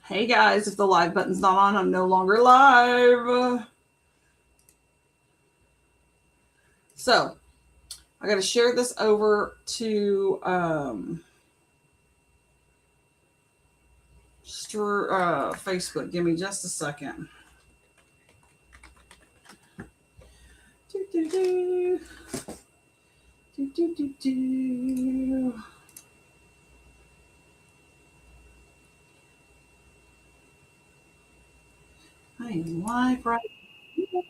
Hey guys, if the live button's not on, I'm no longer live. So I got to share this over to Facebook. Give me just a second. Do, do, do. Do, do, do, do. I am live right now.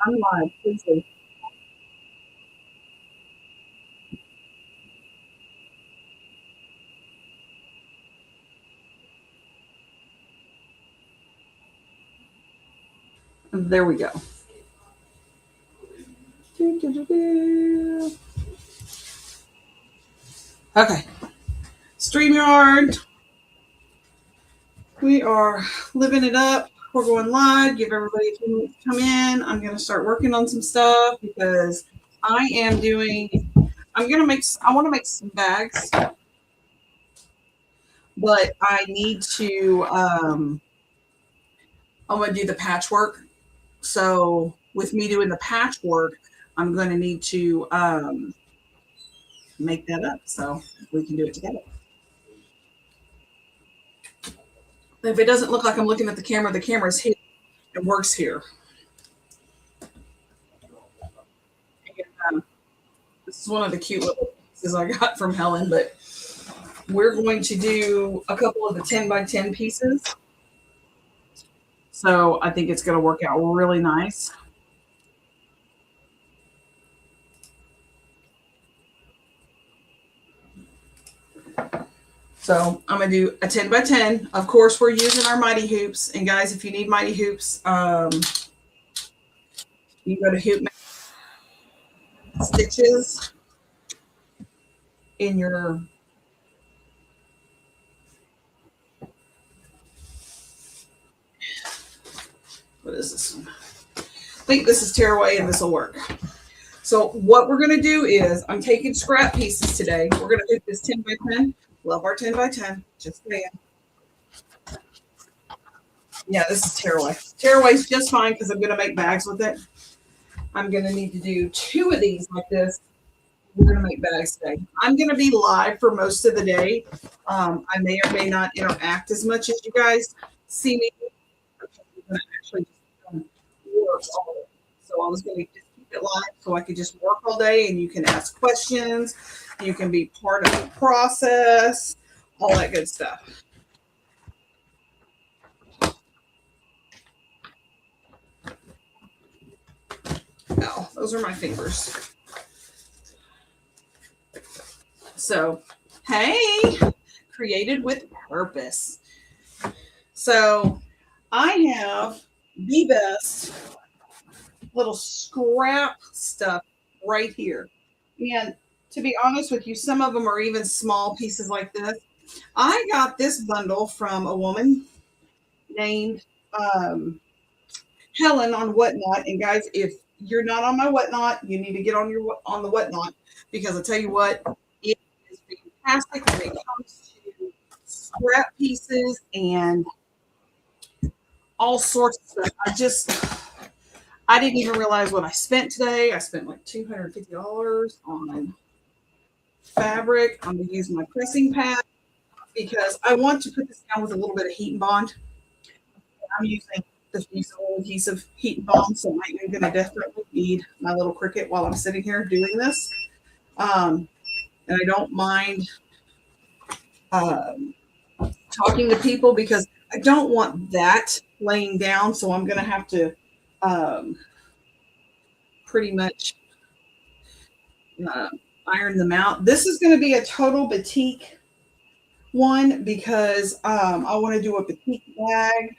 I'm live. Please do. There we go. Do, do, do, do. Okay. StreamYard. We are living it up. We're going live. Give everybody a few minutes to come in. I'm going to start working on some stuff because I am doing, I want to make some bags, but I need to, I'm going to do the patchwork. So with me doing the patchwork, I'm going to need to make that up so we can do it together. If it doesn't look like I'm looking at the camera's here. It works here. And, this is one of the cute little pieces I got from Helen, but we're going to do a couple of the 10 by 10 pieces. So I think it's going to work out really nice. So I'm going to do a 10 by 10. Of course, we're using our Mighty Hoops. And guys, if you need Mighty Hoops, you go to Hoop Stitches in your what is this one? I think this is Tearaway and this will work. So what we're going to do is I'm taking scrap pieces today. We're going to do this 10 by 10. Love our 10 by 10. Just saying. Yeah, this is Tearaway. Tearaway's just fine because I'm going to make bags with it. I'm going to need to do 2 of these like this. We're going to make bags today. I'm going to be live for most of the day. I may or may not interact as much as you guys see me. I'm going to actually just work all day. So I was going to just keep it live so I could just work all day and you can ask questions. You can be part of the process, all that good stuff. Oh, those are my fingers. So, hey, created with purpose. So, I have the best little scrap stuff right here. And to be honest with you, some of them are even small pieces like this. I got this bundle from a woman named Helen on Whatnot. And guys, if you're not on my Whatnot, you need to get on the Whatnot because I tell you what, it is fantastic when it comes to scrap pieces and all sorts of stuff. I didn't even realize what I spent today. I spent like $250 on fabric. I'm going to use my pressing pad because I want to put this down with a little bit of heat and bond. I'm using this usable adhesive heat and bond, so I'm going to definitely need my little Cricut while I'm sitting here doing this. And I don't mind talking to people because I don't want that laying down, so I'm going to have to pretty much iron them out. This is going to be a total batik one because I want to do a batik bag.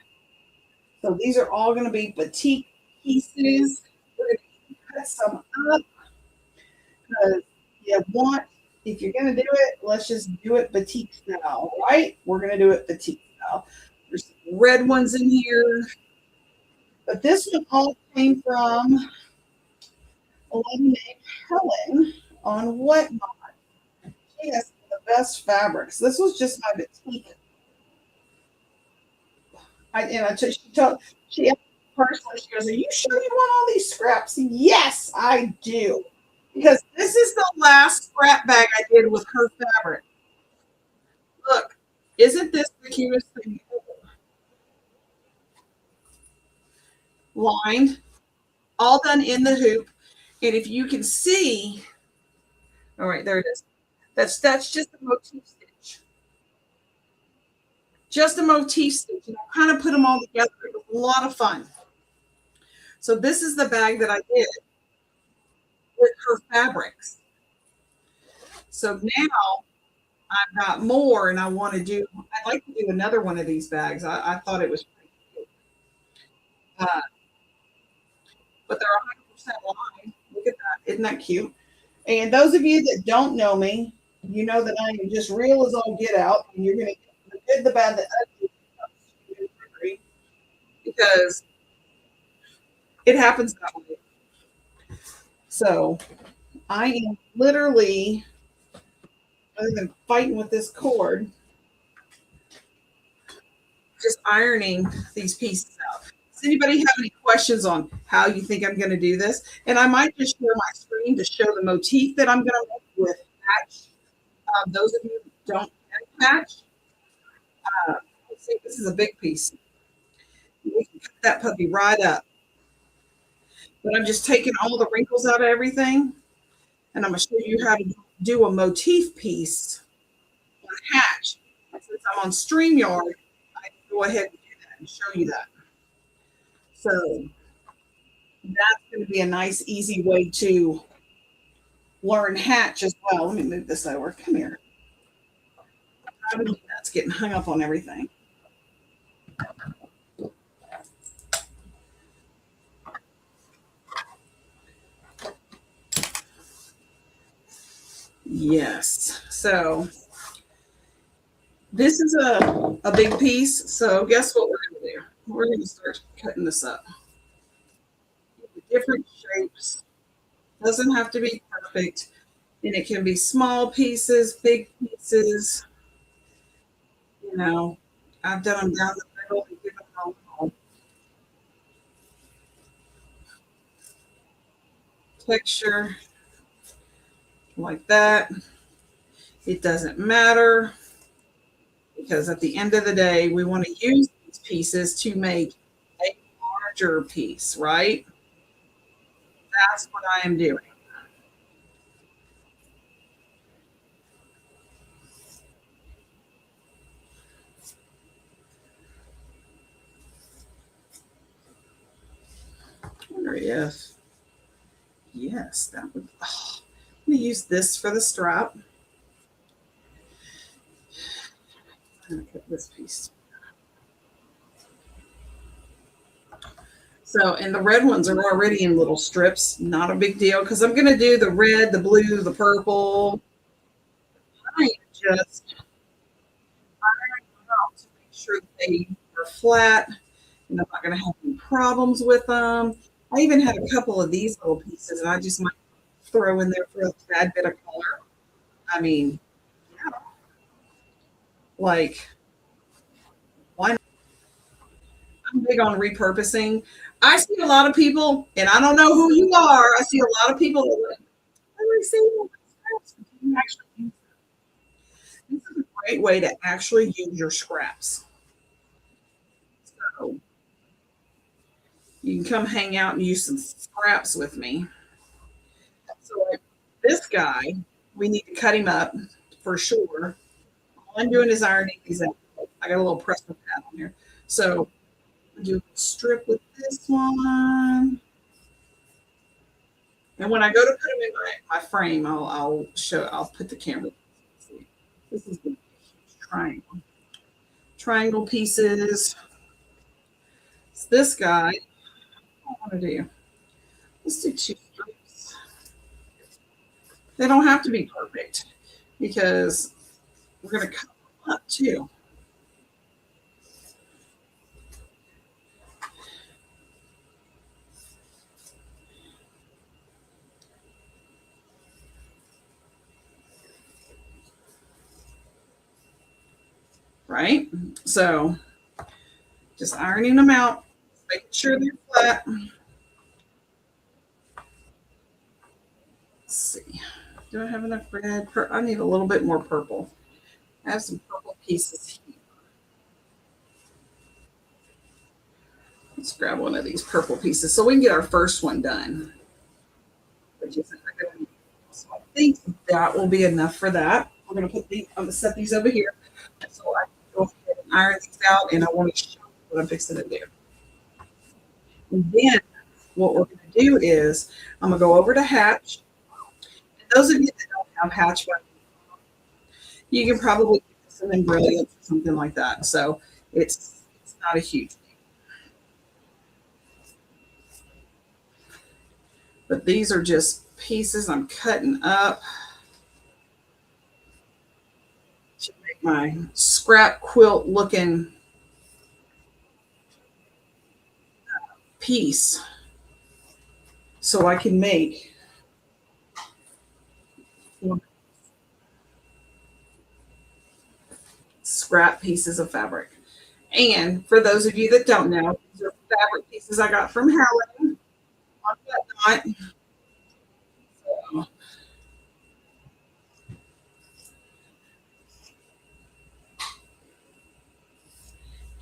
So these are all going to be batik pieces. We're going to cut some up because if you're going to do it, let's just do it batik style, right? We're going to do it batik style. There's red ones in here. But this one all came from a lady named Helen on Whatnot. She has the best fabrics. This was just my boutique. She asked me personally, she goes, "Are you sure you want all these scraps?" Yes, I do. Because this is the last scrap bag I did with her fabric. Look, isn't this the cutest thing ever? Lined, all done in the hoop. And if you can see, all right, there it is. That's just a motif stitch. Just a motif stitch. And I kind of put them all together. It was a lot of fun. So this is the bag that I did with her fabrics. So now I've got more and I want to do, I'd like to do another one of these bags. I thought it was pretty cute. Uh, but they're 100% lined. Look at that. Isn't that cute? And those of you that don't know me, you know that I am just real as all get out. And you're going to get the good, the bad, the ugly, because it happens that way. So I am literally, other than fighting with this cord, just ironing these pieces out. Does anybody have any questions on how you think I'm going to do this? And I might just share my screen to show the motif that I'm going to make with patch. Those of you who don't have patch, let's see, this is a big piece. We can cut that puppy right up. But I'm just taking all the wrinkles out of everything. And I'm going to show you how to do a motif piece on patch. Since I'm on StreamYard, I can go ahead and do that and show you that. So that's going to be a nice, easy way to learn hatch as well. Let me move this over. Come here. That's getting hung up on everything. Yes. So this is a big piece. So guess what we're going to do? We're going to start cutting this up. Different shapes. Doesn't have to be perfect. And it can be small pieces, big pieces. You know, I've done them down the middle and given them a little texture like that. It doesn't matter because at the end of the day, we want to use these pieces to make a larger piece, right? That's what I am doing. I wonder if, yes, that would, oh, I'm going to use this for the strap. I'm going to cut this piece. So, and the red ones are already in little strips. Not a big deal because I'm going to do the red, the blue, the purple. I am just ironing them out to make sure that they are flat and I'm not going to have any problems with them. I even had a couple of these little pieces and I just might throw in there for a tad bit of color. I mean, yeah, like, why not? I'm big on repurposing. I see a lot of people, and I don't know who you are. I see a lot of people that are like, I receive all the scraps. You can actually use them. This is a great way to actually use your scraps. So you can come hang out and use some scraps with me. So like this guy, we need to cut him up for sure. All I'm doing is ironing these out. I got a little press pad on here. So do a strip with this one. And when I go to put them in my frame, I'll put the camera. This is the triangle. Triangle pieces. It's this guy. I want to do. Let's do two strips. They don't have to be perfect because we're going to cut them up too. right? So just ironing them out, making sure they're flat. Let's see. Do I have enough red? I need a little bit more purple. I have some purple pieces here. Let's grab one of these purple pieces so we can get our first one done. Which isn't good. So I think that will be enough for that. We're gonna put these. I'm gonna set these over here so I can go ahead and iron these out, and I want to show you what I'm fixing to do. And then what we're gonna do is I'm gonna go over to Hatch. And those of you that don't have Hatch, you can probably get some Embroidery or something like that. So it's not a huge thing. But these are just pieces I'm cutting up to make my scrap quilt looking piece so I can make scrap pieces of fabric. And for those of you that don't know, these are fabric pieces I got from Helen on Whatnot. So,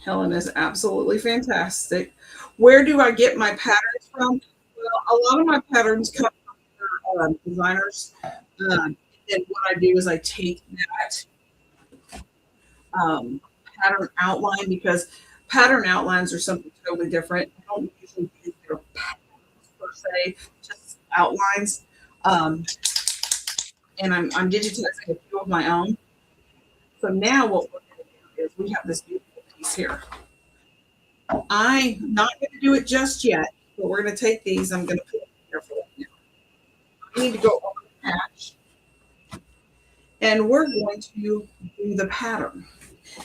Helen is absolutely fantastic. Where do I get my patterns from? Well, a lot of my patterns come from designers. And what I do is I take that um, pattern outline because pattern outlines are something totally different. I don't usually use their patterns per se, just outlines. Um, and I'm digitizing a few of my own. So now what we're going to do is we have this beautiful piece here. I'm not going to do it just yet, but we're going to take these. I'm going to put them here for right now. I need to go over the patch, and we're going to do the pattern.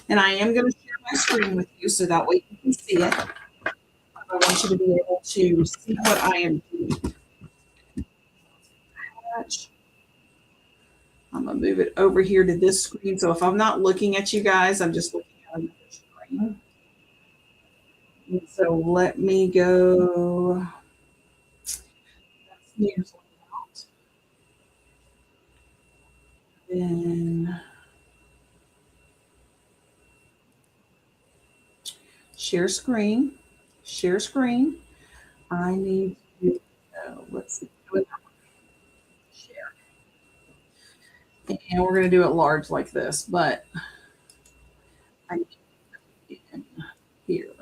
And I am going to share my screen with you so that way you can see it. I want you to be able to see what I am doing. I'm going to move it over here to this screen. So if I'm not looking at you guys, I'm just looking at another screen. And so let me go. That's news out. Then share screen. Share screen. I need to, let's see, share. And we're going to do it large like this, but I need to get in here.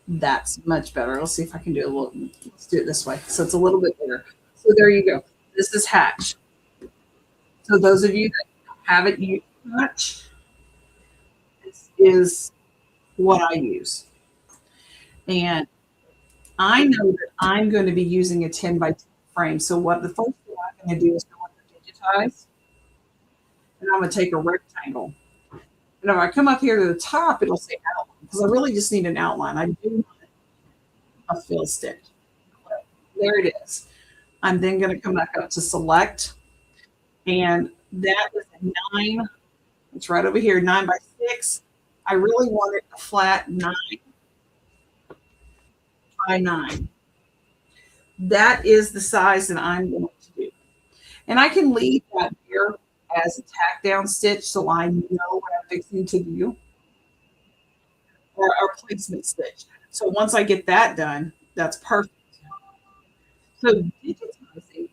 That's much better. Let's see if I can do a little, let's do it this way. So it's a little bit bigger. So there you go. This is Hatch. So those of you that haven't used Hatch, this is what I use. And I know that I'm going to be using a 10 by 10 frame. So what the first thing I'm going to do is go into digitize, and I'm going to take a rectangle. And if I come up here to the top, it'll say outline because I really just need an outline. I do want a fill stitch. There it is. I'm then going to come back up to select, and that is a 9. It's right over here, 9 by 6. I really want it a flat 9 by 9. That is the size that I'm going to do. And I can leave that here as a tack down stitch so I know what I'm fixing to do, or placement stitch. So once I get that done, that's perfect. So digitizing,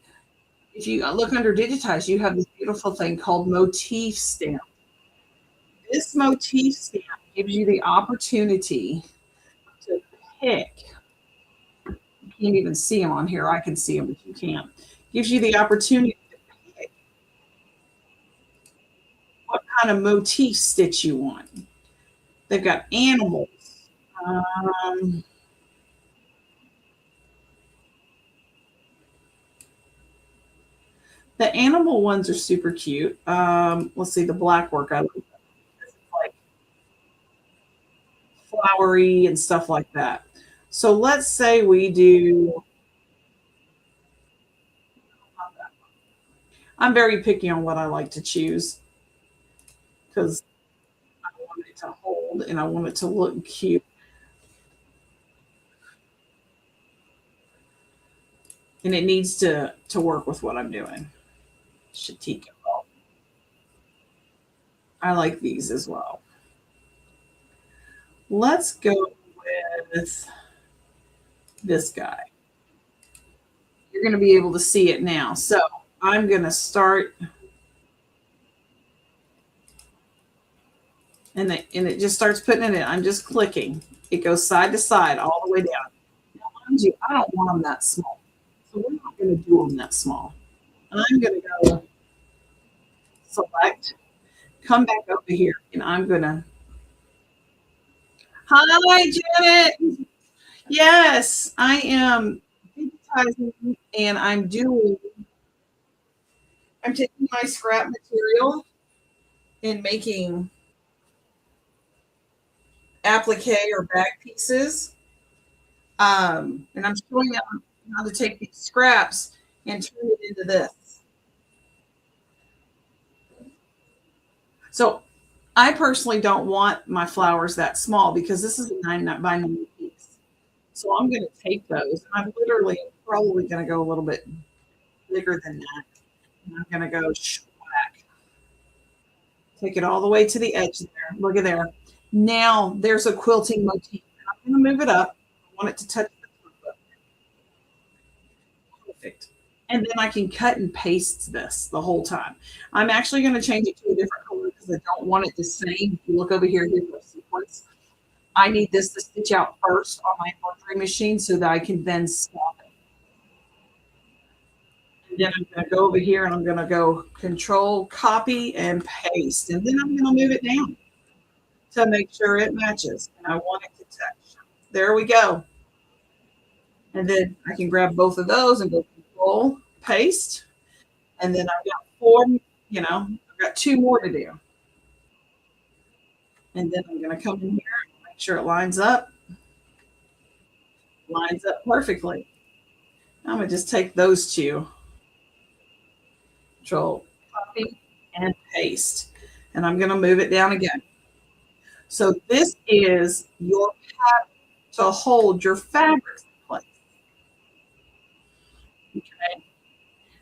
if you look under digitize, you have this beautiful thing called motif stamp. This motif stamp gives you the opportunity to pick. You can't even see them on here. I can see them, but you can't. Gives you the opportunity to pick what kind of motif stitch you want. They've got animals. Um, the animal ones are super cute. Let's see, the black work. I like that. It's like flowery and stuff like that. So let's say we do. I'm very picky on what I like to choose because it to hold and I want it to look cute. And it needs to work with what I'm doing. Shatika. I like these as well. Let's go with this guy. You're going to be able to see it now. So I'm going to start, and it just starts putting it in. I'm just clicking. It goes side to side all the way down. Now, mind you, I don't want them that small. So we're not going to do them that small. I'm going to go select, come back over here, and I'm going to, hi, Janet. Yes, I am digitizing and I'm taking my scrap material and making applique or back pieces. And I'm showing them how to take these scraps and turn it into this. So I personally don't want my flowers that small because this is a 9 by 9 piece. So I'm going to take those. I'm literally probably going to go a little bit bigger than that. And I'm going to go back, take it all the way to the edge there. Look at there. Now there's a quilting motif. I'm going to move it up. I want it to touch the top. Perfect. And then I can cut and paste this the whole time. I'm actually going to change it to a different color because I don't want it the same. If you look over here, here's the sequence. I need this to stitch out first on my embroidery machine so that I can then stop it. And then I'm going to go over here and I'm going to go Control, Copy, and Paste. And then I'm going to move it down to make sure it matches. And I want it to touch. There we go. And then I can grab both of those and go Control, Paste. And then I've got four, I've got two more to do. And then I'm going to come in here and make sure it lines up. Lines up perfectly. I'm going to just take those two. Control, Copy, and Paste. And I'm going to move it down again. So this is your pattern to hold your fabrics in place. Okay.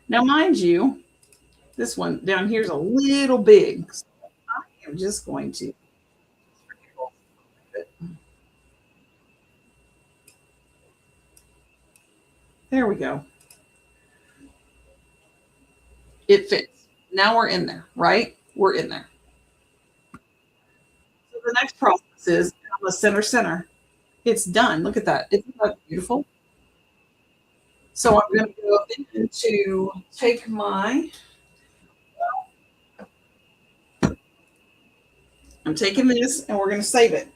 Now, mind you, this one down here is a little big. So I am just going to. There we go. It fits. Now we're in there, right? We're in there. So the next process is I'm a center. It's done. Look at that. Isn't that beautiful? So I'm going to go into take I'm taking this and we're going to save it.